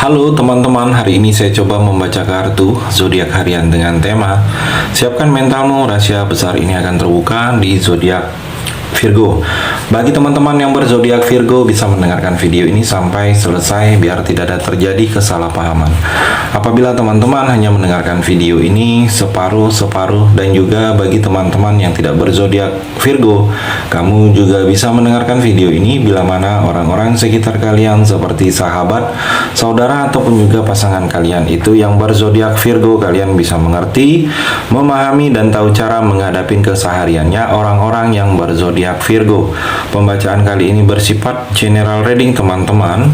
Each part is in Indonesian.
Halo teman-teman, hari ini saya coba membaca kartu zodiak harian dengan tema siapkan mentalmu, rahasia besar ini akan terbuka di zodiak Virgo. Bagi teman-teman yang berzodiak Virgo bisa mendengarkan video ini sampai selesai biar tidak ada terjadi kesalahpahaman. Apabila teman-teman hanya mendengarkan video ini separuh-separuh, dan juga bagi teman-teman yang tidak berzodiak Virgo, kamu juga bisa mendengarkan video ini bila mana orang-orang sekitar kalian seperti sahabat, saudara ataupun juga pasangan kalian itu yang berzodiak Virgo, kalian bisa mengerti, memahami dan tahu cara menghadapi kesehariannya orang-orang yang berzodiak Virgo. Pembacaan kali ini bersifat general reading teman-teman.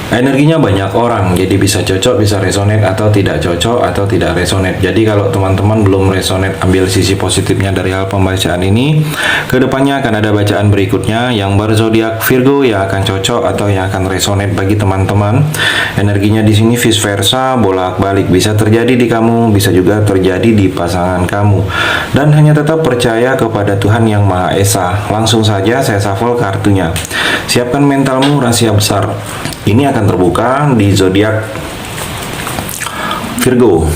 Energinya banyak orang, jadi bisa cocok, bisa resonate, atau tidak cocok, atau tidak resonate. Jadi kalau teman-teman belum resonate, ambil sisi positifnya dari hal pembacaan ini. Kedepannya akan ada bacaan berikutnya yang berzodiak Virgo yang akan cocok atau yang akan resonate bagi teman-teman. Energinya di sini vice versa, bolak-balik, bisa terjadi di kamu, bisa juga terjadi di pasangan kamu. Dan hanya tetap percaya kepada Tuhan Yang Maha Esa. Langsung saja saya shuffle kartunya. Siapkan mentalmu, rahasia besar ini akan terbuka di zodiak Virgo.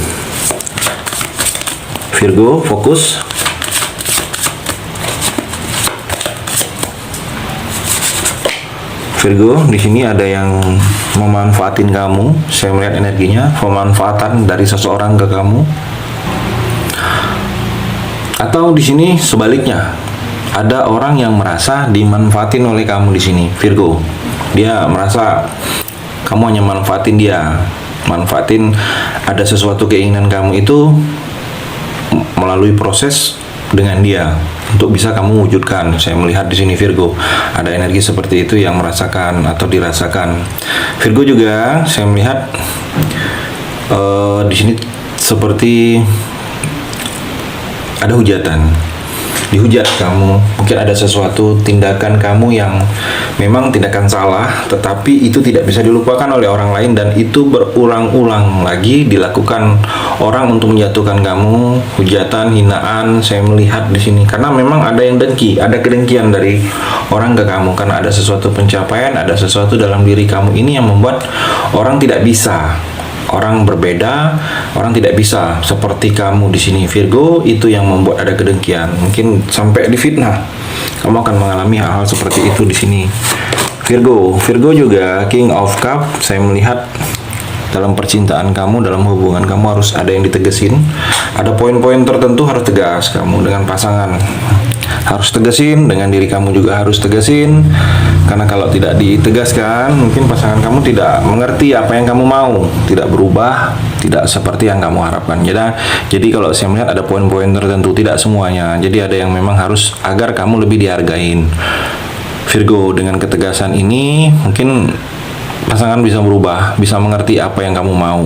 Virgo, fokus. Virgo, di sini ada yang memanfaatin kamu. Saya melihat energinya pemanfaatan dari seseorang ke kamu. Atau di sini sebaliknya, ada orang yang merasa dimanfaatin oleh kamu di sini, Virgo. Dia merasa kamu hanya manfaatin dia, ada sesuatu keinginan kamu itu melalui proses dengan dia untuk bisa kamu wujudkan. Saya melihat di sini Virgo, ada energi seperti itu yang merasakan atau dirasakan. Virgo juga saya melihat di sini seperti ada hujatan. Dihujat kamu, mungkin ada sesuatu tindakan kamu yang memang tindakan salah, tetapi itu tidak bisa dilupakan oleh orang lain, dan itu berulang-ulang lagi dilakukan orang untuk menjatuhkan kamu. Hujatan, hinaan, saya melihat di sini karena memang ada yang dengki, ada kedengkian dari orang ke kamu karena ada sesuatu pencapaian, ada sesuatu dalam diri kamu ini yang membuat orang tidak bisa. Orang berbeda, orang tidak bisa seperti kamu di sini Virgo, itu yang membuat ada kedengkian, mungkin sampai difitnah. Kamu akan mengalami hal-hal seperti itu di sini Virgo. Virgo juga King of Cup. Saya melihat dalam percintaan kamu, dalam hubungan kamu harus ada yang ditegesin. Ada poin-poin tertentu harus tegas kamu dengan pasangan. Harus tegasin, dengan diri kamu juga harus tegasin. Karena kalau tidak ditegaskan, mungkin pasangan kamu tidak mengerti apa yang kamu mau, tidak berubah, tidak seperti yang kamu harapkan. Jadi kalau saya melihat ada poin-poin tertentu, tidak semuanya. Jadi ada yang memang harus agar kamu lebih dihargain. Virgo, dengan ketegasan ini mungkin pasangan bisa berubah, bisa mengerti apa yang kamu mau.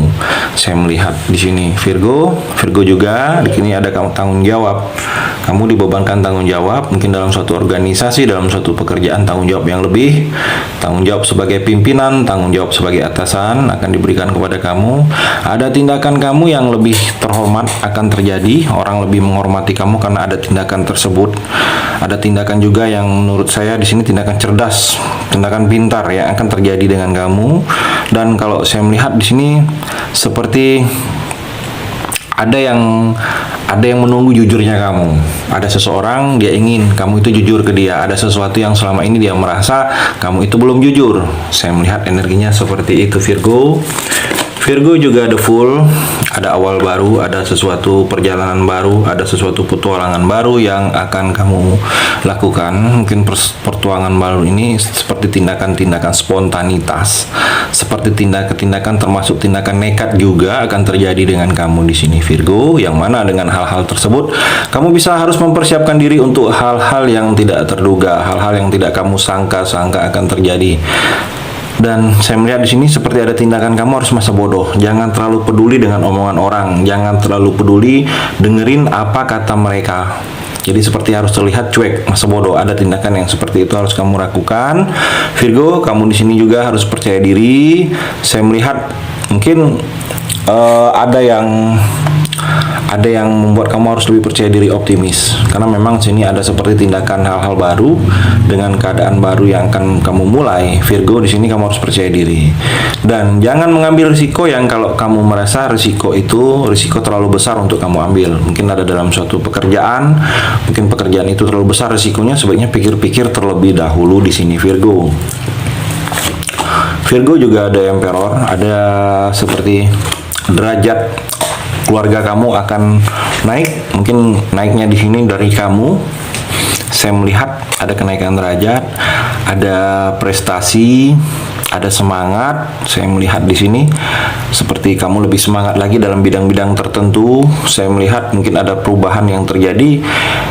Saya melihat di sini Virgo juga di sini ada kamu tanggung jawab. Kamu dibebankan tanggung jawab, mungkin dalam suatu organisasi, dalam suatu pekerjaan, tanggung jawab yang lebih, tanggung jawab sebagai pimpinan, tanggung jawab sebagai atasan akan diberikan kepada kamu. Ada tindakan kamu yang lebih terhormat akan terjadi, orang lebih menghormati kamu karena ada tindakan tersebut. Ada tindakan juga yang menurut saya di sini tindakan cerdas, tindakan pintar yang akan terjadi dengan kamu. Dan kalau saya melihat di sini seperti ada yang menunggu jujurnya kamu. Ada seseorang dia ingin kamu itu jujur ke dia. Ada sesuatu yang selama ini dia merasa kamu itu belum jujur. Saya melihat energinya seperti itu Virgo. Virgo juga ada full, ada awal baru, ada sesuatu perjalanan baru, ada sesuatu petualangan baru yang akan kamu lakukan. Mungkin pertualangan baru ini seperti tindakan-tindakan spontanitas, seperti tindakan-tindakan termasuk tindakan nekat juga akan terjadi dengan kamu di sini Virgo, yang mana dengan hal-hal tersebut kamu bisa harus mempersiapkan diri untuk hal-hal yang tidak terduga, hal-hal yang tidak kamu sangka-sangka akan terjadi. Dan saya melihat di sini seperti ada tindakan kamu harus masa bodoh. Jangan terlalu peduli dengan omongan orang, jangan terlalu peduli dengerin apa kata mereka. Jadi seperti harus terlihat cuek, masa bodoh. Ada tindakan yang seperti itu harus kamu lakukan. Virgo, kamu di sini juga harus percaya diri. Saya melihat mungkin ada ada yang membuat kamu harus lebih percaya diri, optimis, karena memang sini ada seperti tindakan hal-hal baru dengan keadaan baru yang akan kamu mulai. Virgo, di sini kamu harus percaya diri dan jangan mengambil risiko yang kalau kamu merasa risiko terlalu besar untuk kamu ambil. Mungkin ada dalam suatu pekerjaan, mungkin pekerjaan itu terlalu besar risikonya, sebaiknya pikir-pikir terlebih dahulu di sini Virgo. Virgo juga ada Emperor, ada seperti derajat keluarga kamu akan naik. Mungkin naiknya di sini dari kamu. Saya melihat ada kenaikan derajat, ada prestasi, ada semangat. Saya melihat di sini seperti kamu lebih semangat lagi dalam bidang-bidang tertentu. Saya melihat mungkin ada perubahan yang terjadi,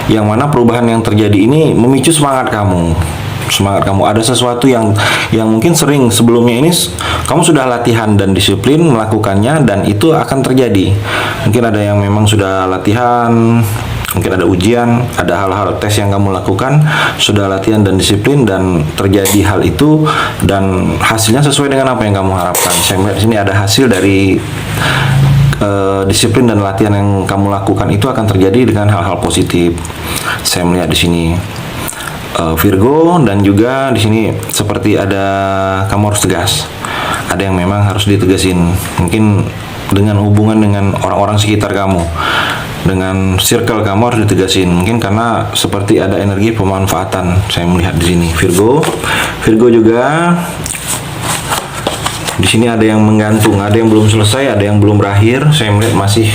yang mana perubahan yang terjadi ini memicu semangat kamu. Ada sesuatu yang mungkin sering sebelumnya ini kamu sudah latihan dan disiplin melakukannya, dan itu akan terjadi. Mungkin ada yang memang sudah latihan, mungkin ada ujian, ada hal-hal tes yang kamu lakukan, sudah latihan dan disiplin, dan terjadi hal itu dan hasilnya sesuai dengan apa yang kamu harapkan. Saya melihat sini ada hasil dari disiplin dan latihan yang kamu lakukan itu akan terjadi dengan hal-hal positif. Saya melihat di sini Virgo, dan juga di sini seperti ada kamu harus tegas. Ada yang memang harus ditegasin. Mungkin dengan hubungan dengan orang-orang sekitar kamu, dengan circle kamu harus ditegasin. Mungkin karena seperti ada energi pemanfaatan. Saya melihat di sini Virgo. Virgo juga di sini ada yang menggantung, ada yang belum selesai, ada yang belum berakhir. Saya melihat masih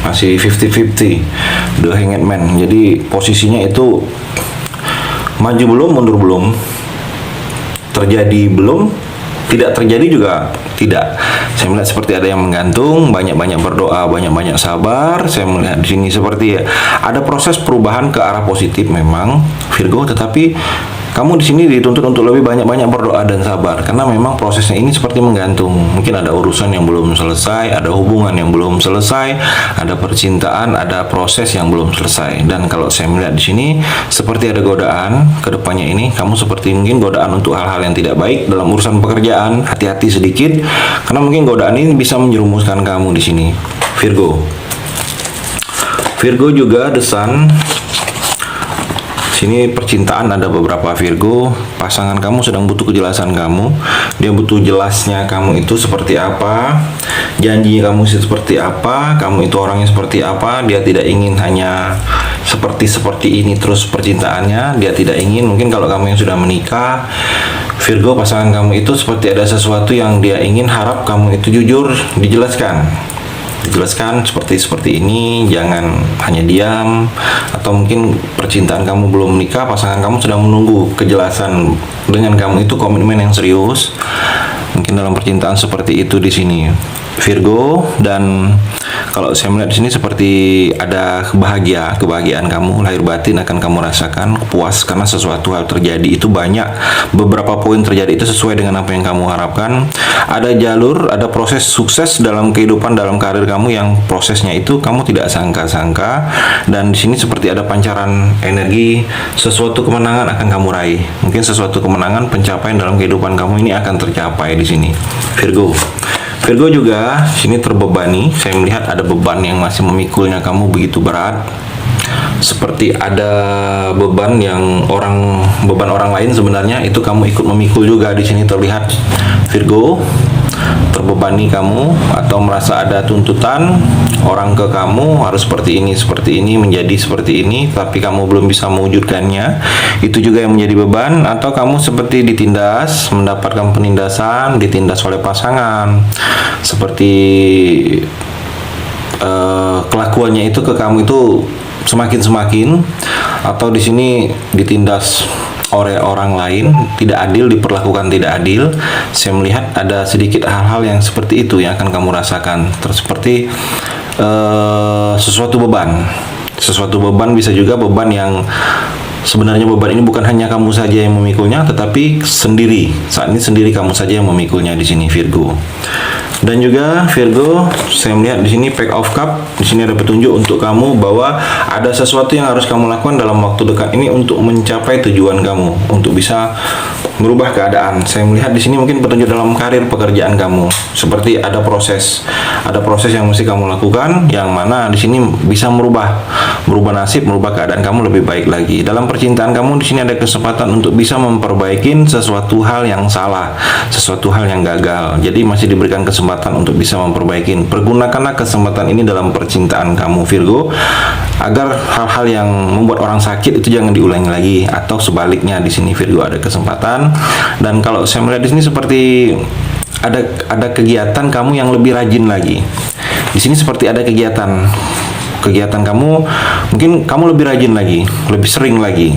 50-50. The Hanged Man. Jadi posisinya itu maju belum, mundur belum, terjadi belum, tidak terjadi juga tidak. Saya melihat seperti ada yang menggantung, banyak-banyak berdoa, banyak-banyak sabar. Saya melihat di sini seperti ada proses perubahan ke arah positif memang Virgo, tetapi kamu di sini dituntut untuk lebih banyak-banyak berdoa dan sabar, karena memang prosesnya ini seperti menggantung. Mungkin ada urusan yang belum selesai, ada hubungan yang belum selesai, ada percintaan, ada proses yang belum selesai. Dan kalau saya melihat di sini seperti ada godaan ke depannya ini, kamu seperti mungkin godaan untuk hal-hal yang tidak baik dalam urusan pekerjaan. Hati-hati sedikit, karena mungkin godaan ini bisa menjerumuskan kamu di sini, Virgo. Virgo juga The Sun. Sini percintaan ada beberapa Virgo. Pasangan kamu sedang butuh kejelasan kamu. Dia butuh jelasnya kamu itu seperti apa, janji kamu itu seperti apa, kamu itu orangnya seperti apa. Dia tidak ingin hanya seperti ini terus percintaannya. Dia tidak ingin, mungkin kalau kamu yang sudah menikah Virgo, pasangan kamu itu seperti ada sesuatu yang dia ingin, harap kamu itu jujur, dijelaskan seperti ini, jangan hanya diam. Atau mungkin percintaan kamu belum menikah, pasangan kamu sedang menunggu kejelasan dengan kamu itu, komitmen yang serius. Mungkin dalam percintaan seperti itu di sini Virgo. Dan kalau saya melihat di sini seperti ada kebahagiaan kamu lahir batin akan kamu rasakan, puas karena sesuatu hal terjadi itu banyak. Beberapa poin terjadi itu sesuai dengan apa yang kamu harapkan. Ada jalur, ada proses sukses dalam kehidupan, dalam karir kamu yang prosesnya itu kamu tidak sangka-sangka. Dan di sini seperti ada pancaran energi, sesuatu kemenangan akan kamu raih. Mungkin sesuatu kemenangan, pencapaian dalam kehidupan kamu ini akan tercapai di sini, Virgo. Virgo juga sini terbebani. Saya melihat ada beban yang masih memikulnya kamu begitu berat. Seperti ada beban orang lain sebenarnya itu kamu ikut memikul juga di sini terlihat Virgo. Terbebani kamu atau merasa ada tuntutan orang ke kamu harus seperti ini menjadi seperti ini, tapi kamu belum bisa mewujudkannya. Itu juga yang menjadi beban. Atau kamu seperti ditindas, mendapatkan penindasan, ditindas oleh pasangan, seperti kelakuannya itu ke kamu itu semakin, atau di sini ditindas oleh orang lain, tidak adil, diperlakukan tidak adil. Saya melihat ada sedikit hal-hal yang seperti itu yang akan kamu rasakan. Seperti sesuatu beban bisa juga beban yang sebenarnya beban ini bukan hanya kamu saja yang memikulnya, tetapi saat ini sendiri kamu saja yang memikulnya di sini Virgo. Dan juga Virgo, saya melihat di sini Pack of Cup. Di sini ada petunjuk untuk kamu bahwa ada sesuatu yang harus kamu lakukan dalam waktu dekat ini untuk mencapai tujuan kamu, untuk bisa merubah keadaan. Saya melihat di sini mungkin petunjuk dalam karir pekerjaan kamu. Seperti ada proses yang mesti kamu lakukan, yang mana di sini bisa merubah nasib, merubah keadaan kamu lebih baik lagi. Dalam percintaan kamu di sini ada kesempatan untuk bisa memperbaiki sesuatu hal yang salah, sesuatu hal yang gagal. Jadi masih diberikan kesempatan untuk bisa memperbaiki. Pergunakanlah kesempatan ini dalam percintaan kamu, Virgo, agar hal-hal yang membuat orang sakit itu jangan diulangi lagi, atau sebaliknya di sini Virgo ada kesempatan. Dan kalau saya melihat di sini seperti ada kegiatan kamu yang lebih rajin lagi. Di sini seperti ada kegiatan kamu, mungkin kamu lebih rajin lagi, lebih sering lagi,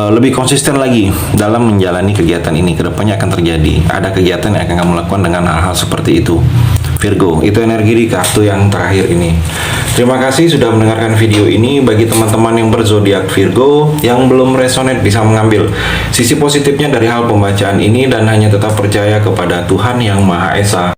lebih konsisten lagi dalam menjalani kegiatan ini. Kedepannya akan terjadi ada kegiatan yang akan kamu lakukan dengan hal-hal seperti itu, Virgo. Itu energi di kartu yang terakhir ini. Terima kasih sudah mendengarkan video ini. Bagi teman-teman yang berzodiak Virgo yang belum resonate, bisa mengambil sisi positifnya dari hal pembacaan ini dan hanya tetap percaya kepada Tuhan Yang Maha Esa.